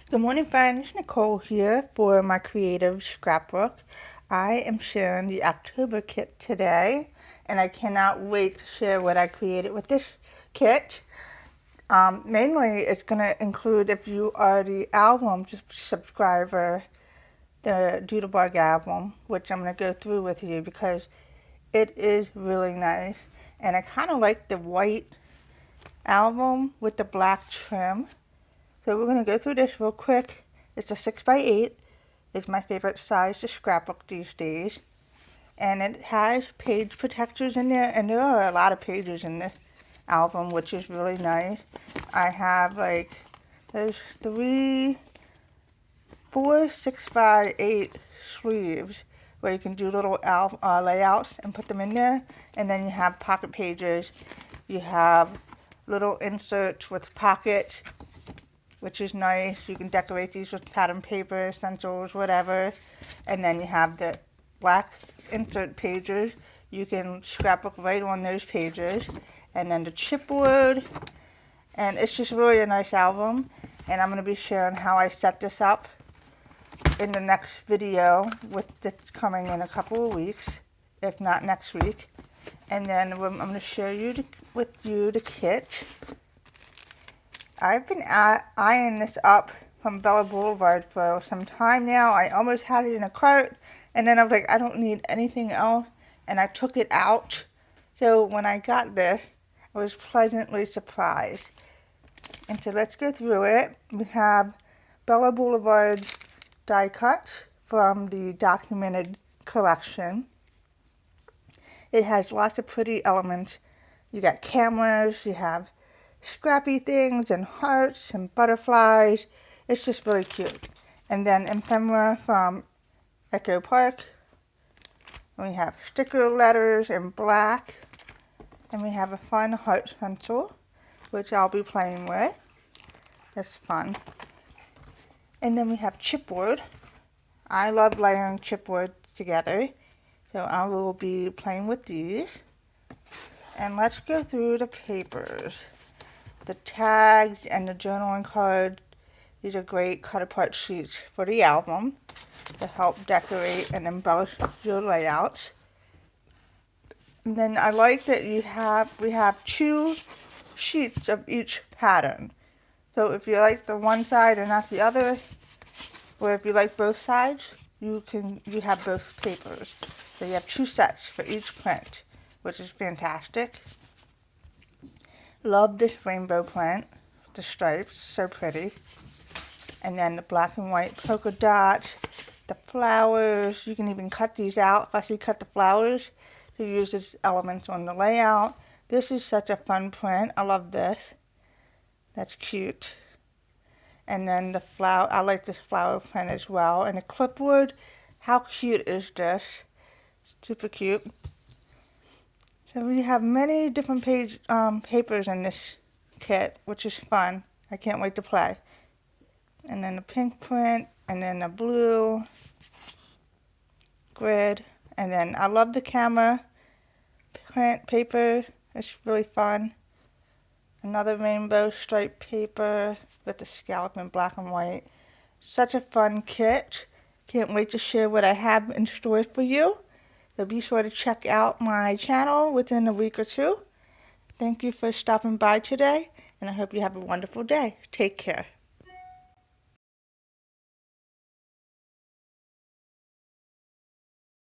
Good morning, friends. Nicole here for My Creative Scrapbook. I am sharing the October kit today, and I cannot wait to share what I created with this kit. Mainly, it's going to include, if you are the album subscriber, the Doodlebug album, which I'm going to go through with you because it is really nice. And I kind of like the white album with the black trim. So we're going to go through this real quick. It's a 6x8. It's my favorite size to scrapbook these days. And it has page protectors in there, and there are a lot of pages in this album, which is really nice. I have there's 4 6x8 sleeves where you can do little layouts and put them in there. And then you have pocket pages. You have little inserts with pockets, which is nice. You can decorate these with pattern paper, stencils, whatever. And then you have the black insert pages. You can scrapbook right on those pages. And then the chipboard. And it's just really a nice album. And I'm going to be sharing how I set this up in the next video, with it coming in a couple of weeks, if not next week. And then I'm going to share with you the kit. I've been eyeing this up from Blvd for some time now. I almost had it in a cart, and then I was like, I don't need anything else, and I took it out. So when I got this, I was pleasantly surprised. And so let's go through it. We have Blvd die cuts from the documented collection. It has lots of pretty elements. You got cameras, you have scrappy things and hearts and butterflies. It's just really cute. And then ephemera from Echo Park. We have sticker letters in black. And we have a fun heart stencil, which I'll be playing with. That's fun. And then we have chipboard. I love layering chipboard together, so I will be playing with these. And let's go through the papers. The tags and the journaling card. These are great cut apart sheets for the album to help decorate and embellish your layouts. And then I like that we have 2 sheets of each pattern. So if you like the one side and not the other, or if you like both sides, you have both papers. So you have 2 sets for each print, which is fantastic. Love this rainbow print, the stripes, so pretty. And then the black and white polka dots, the flowers. You can even cut these out, fussy cut the flowers to use as elements on the layout. This is such a fun print. I love this. That's cute. And then the flower, I like this flower print as well. And the clipboard, how cute is this? Super cute. So we have many different papers in this kit, which is fun. I can't wait to play. And then the pink print, and then the blue grid. And then I love the camera print paper. It's really fun. Another rainbow stripe paper with the scallop in black and white. Such a fun kit. Can't wait to share what I have in store for you. So be sure to check out my channel within a week or 2. Thank you for stopping by today, and I hope you have a wonderful day. Take care.